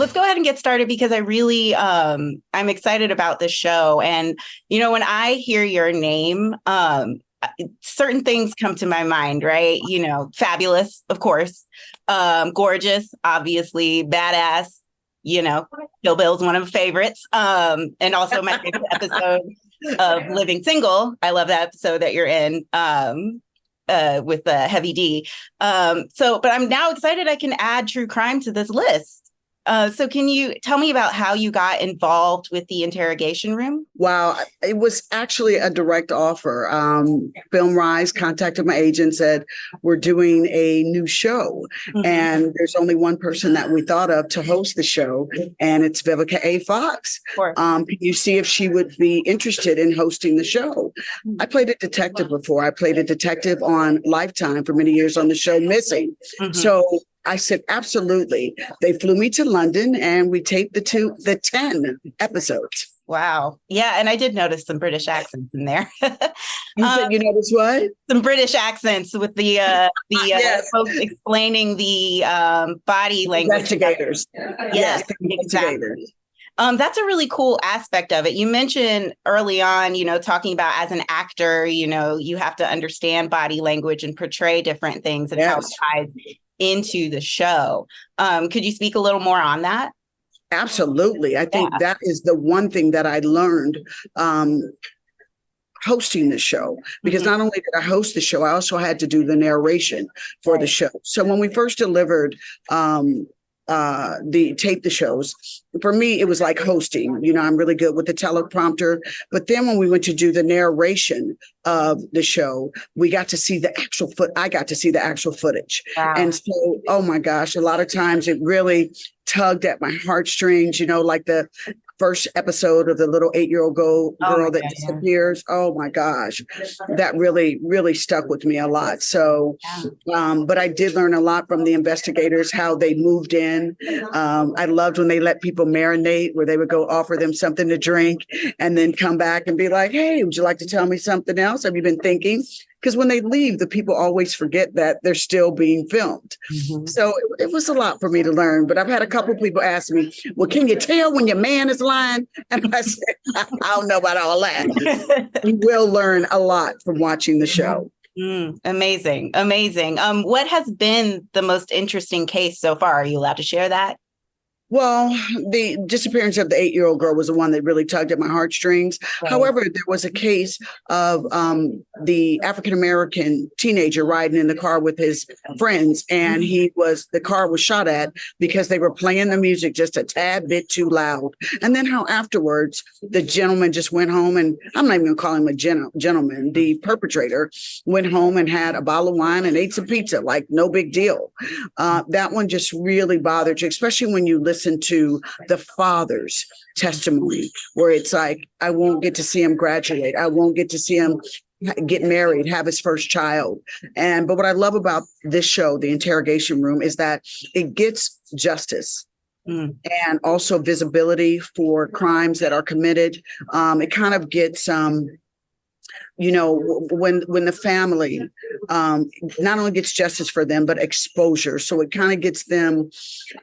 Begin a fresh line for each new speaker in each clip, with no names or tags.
let's go ahead and get started because I really I'm excited about this show. And when I hear your name, certain things come to my mind, right? Fabulous, of course, gorgeous, obviously, badass. Kill Bill's one of my favorites, and also my favorite episode of Living Single. I love that episode that you're in. With the Heavy D. But I'm now excited I can add true crime to this list. So can you tell me about how you got involved with the Interrogation Room?
Wow, it was actually a direct offer. FilmRise contacted my agent, said, we're doing a new show. Mm-hmm. And there's only one person that we thought of to host the show, and it's Vivica A. Fox. Can you see if she would be interested in hosting the show? I played a detective before. I played a detective on Lifetime for many years on the show Missing. Mm-hmm. So I said, absolutely. They flew me to London and we taped the 10 episodes.
Wow. Yeah. And I did notice some British accents in there.
You noticed what?
Some British accents with the yes. Folks explaining the body language.
Investigators.
Yes,
investigators.
Exactly. That's a really cool aspect of it. You mentioned early on, talking about as an actor, you have to understand body language and portray different things and how it ties into the show. Could you speak a little more on that?
Absolutely. I think that is the one thing that I learned hosting the show, because not only did I host the show, I also had to do the narration for the show. So when we first delivered the shows, for me, it was like hosting. I'm really good with the teleprompter. But then when we went to do the narration of the show, we got to see the actual I got to see the actual footage. Wow. And so, oh my gosh, a lot of times it really tugged at my heartstrings, like the first episode of the little 8-year-old girl that disappears. Oh my gosh, that really, really stuck with me a lot. So, but I did learn a lot from the investigators, how they moved in. I loved when they let people marinate, where they would go offer them something to drink and then come back and be like, hey, would you like to tell me something else? Have you been thinking? Because when they leave, the people always forget that they're still being filmed. Mm-hmm. So it was a lot for me to learn. But I've had a couple of people ask me, well, can you tell when your man is lying? And I said, I don't know about all that. You will learn a lot from watching the show.
Amazing. Amazing. What has been the most interesting case so far? Are you allowed to share that?
Well, the disappearance of the 8-year-old girl was the one that really tugged at my heartstrings. Right. However, there was a case of the African-American teenager riding in the car with his friends, and the car was shot at because they were playing the music just a tad bit too loud. And then how afterwards, the gentleman just went home, and I'm not even going to call him a gentleman. The perpetrator went home and had a bottle of wine and ate some pizza, like no big deal. That one just really bothered you, especially when you listen to the father's testimony, where it's like, I won't get to see him graduate. I won't get to see him get married, have his first child. But what I love about this show, The Interrogation Room, is that it gets justice. And also visibility for crimes that are committed. It kind of gets when the family not only gets justice for them, but exposure. So it kind of gets them,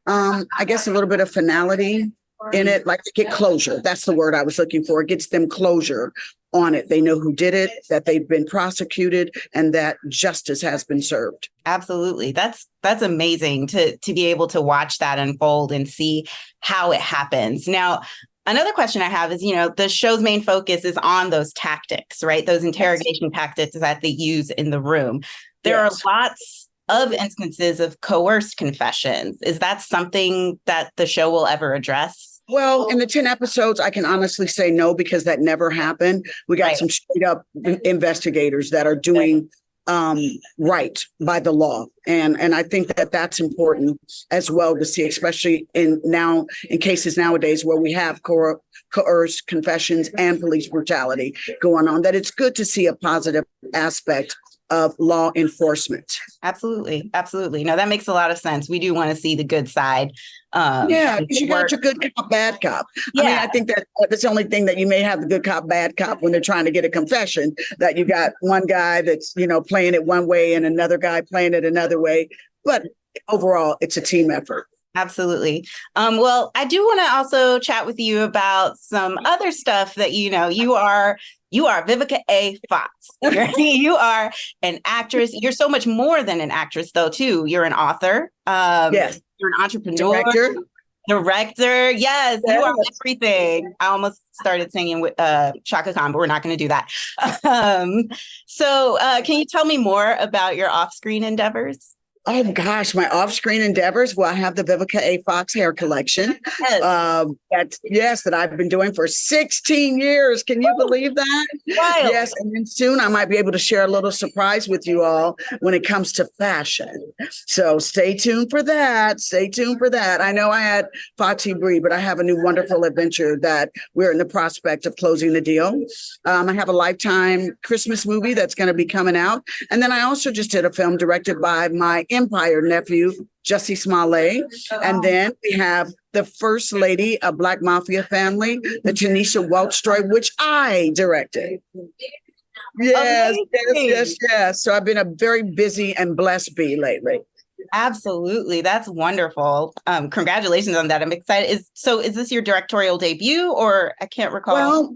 I guess, a little bit of finality in it, like get closure. That's the word I was looking for. It gets them closure on it. They know who did it, that they've been prosecuted, and that justice has been served.
Absolutely. That's amazing to be able to watch that unfold and see how it happens. Now, another question I have is, the show's main focus is on those tactics, right? Those interrogation tactics that they use in the room. There are lots of instances of coerced confessions. Is that something that the show will ever address?
Well, in the 10 episodes, I can honestly say no, because that never happened. We got some straight up investigators that are doing right by the law. And I think that that's important as well to see, especially in cases nowadays where we have coerced confessions and police brutality going on, that it's good to see a positive aspect of law enforcement.
Absolutely. Absolutely. No, that makes a lot of sense. We do want to see the good side.
Because you got your good cop, bad cop. I mean, I think that's the only thing that you may have the good cop, bad cop when they're trying to get a confession, that you got one guy that's, playing it one way and another guy playing it another way. But overall, it's a team effort.
Absolutely. Well, I do want to also chat with you about some other stuff that you are Vivica A. Fox. You are an actress. You're so much more than an actress, though, too. You're an author.
Yes.
You're an entrepreneur.
Director.
Yes, you are everything. I almost started singing with Shaka Khan, but we're not going to do that. Can you tell me more about your off-screen endeavors?
Oh gosh, my off-screen endeavors. Well, I have the Vivica A. Fox hair collection. That I've been doing for 16 years. Can you believe that?
Wild.
Yes, and then soon I might be able to share a little surprise with you all when it comes to fashion. So stay tuned for that. Stay tuned for that. I know I had Fati Bree, but I have a new wonderful adventure that we're in the prospect of closing the deal. I have a Lifetime Christmas movie that's going to be coming out. And then I also just did a film directed by my Empire nephew, Jussie Smollett. And then we have the First Lady of Black Mafia Family, the Tanisha Welch story, which I directed. Yes. So I've been a very busy and blessed bee lately.
Absolutely. That's wonderful. Congratulations on that. I'm excited. Is this your directorial debut, or I can't recall?
Well,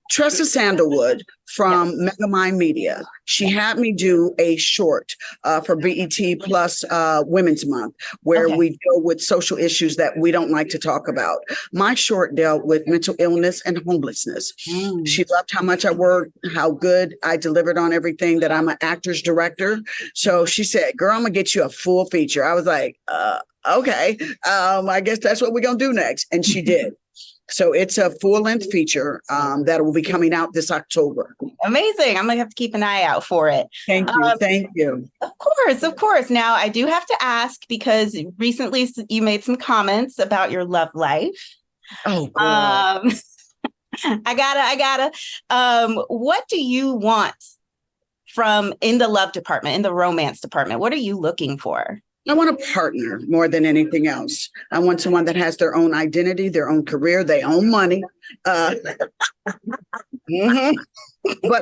Tressa Sandalwood from Megamind Media. She had me do a short for BET Plus Women's Month, where we deal with social issues that we don't like to talk about. My short dealt with mental illness and homelessness. She loved how much I worked, how good I delivered on everything, that I'm an actor's director. So she said, girl, I'm going to get you a full feature. I was like, okay, I guess that's what we're going to do next. And she did. So it's a full-length feature that will be coming out this October.
Amazing. I'm going to have to keep an eye out for it.
Thank you.
Of course. Now, I do have to ask, because recently you made some comments about your love life.
Oh,
I gotta. What do you want from in the love department, in the romance department? What are you looking for?
I want a partner more than anything else. I want someone that has their own identity, their own career, their own money. But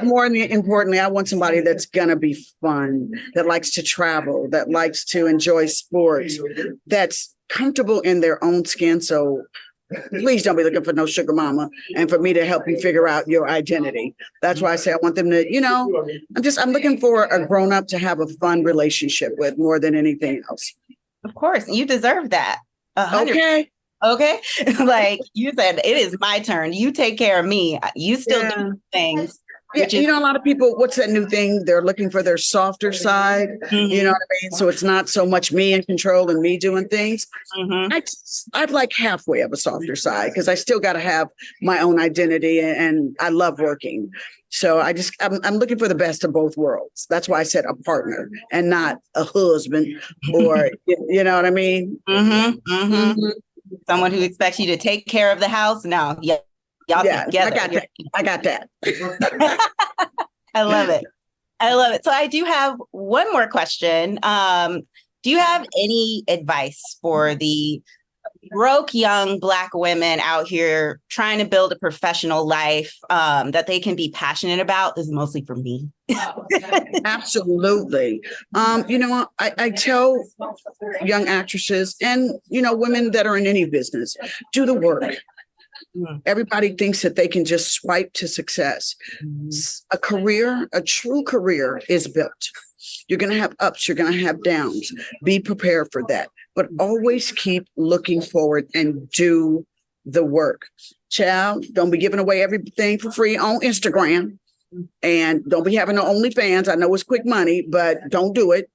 more importantly, I want somebody that's going to be fun, that likes to travel, that likes to enjoy sports, that's comfortable in their own skin. So please don't be looking for no sugar mama and for me to help you figure out your identity. That's why I say I want them to, I'm looking for a grown up to have a fun relationship with more than anything else.
Of course. You deserve that.
100%.
Okay. Like you said, it is my turn. You take care of me. You still do things.
Yeah, a lot of people, what's that new thing? They're looking for their softer side. You know what I mean? So it's not so much me in control and me doing things. I'd like halfway of a softer side, because I still got to have my own identity, and I love working. So I'm looking for the best of both worlds. That's why I said a partner and not a husband, or, you know what I mean?
Someone who expects you to take care of the house. No. Yeah. Y'all together.
I got that.
I love it. So I do have one more question. Do you have any advice for the broke young Black women out here trying to build a professional life that they can be passionate about? This is mostly for me.
Absolutely. I tell young actresses and, women that are in any business, do the work. Everybody thinks that they can just swipe to success. A true career is built. You're going to have ups, you're going to have downs. Be prepared for that. But always keep looking forward and do the work. Child, don't be giving away everything for free on Instagram. And don't be having no OnlyFans. I know it's quick money, but don't do it.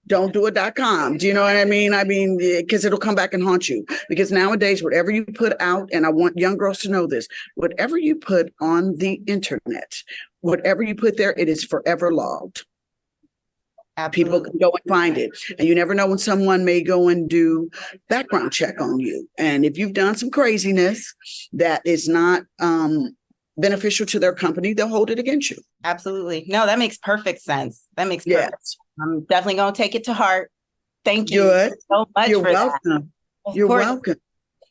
Don't do it.com. Do you know what I mean? Because it'll come back and haunt you. Because nowadays, whatever you put out, and I want young girls to know this, whatever you put on the internet, whatever you put there, it is forever logged. Absolutely. People can go and find it. And you never know when someone may go and do background check on you. And if you've done some craziness that is not beneficial to their company, they'll hold it against you.
Absolutely. No, that makes perfect sense. That makes perfect sense. I'm definitely going to take it to heart. Thank you so much for that.
You're welcome.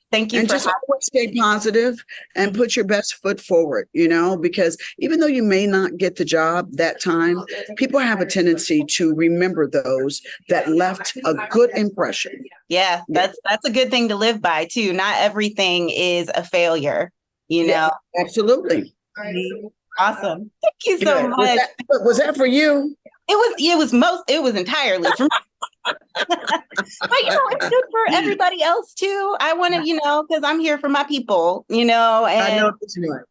Thank you
And
for
just always stay positive and put your best foot forward, because even though you may not get the job that time, people have a tendency to remember those that left a good impression.
Yeah, that's a good thing to live by too. Not everything is a failure,
Yeah, absolutely.
Awesome. Thank you so much.
Was that for you?
It was entirely for me. But it's good for everybody else too. I want to, because I'm here for my people, and
I know this one.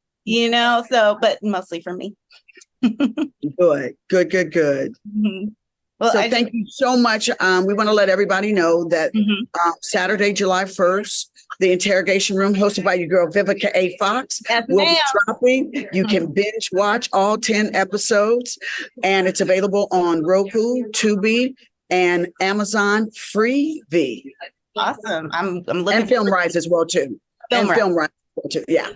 but mostly for me.
Good.
Mm-hmm. Well,
so thank you so much. We want to let everybody know that Saturday, July 1st, the Interrogation Room, hosted by your girl Vivica A. Fox, will be dropping. You can binge watch all 10 episodes, and it's available on Roku, Tubi, and Amazon Freevee.
Awesome. I'm looking
and FilmRise as well too.
FilmRise.
Yeah.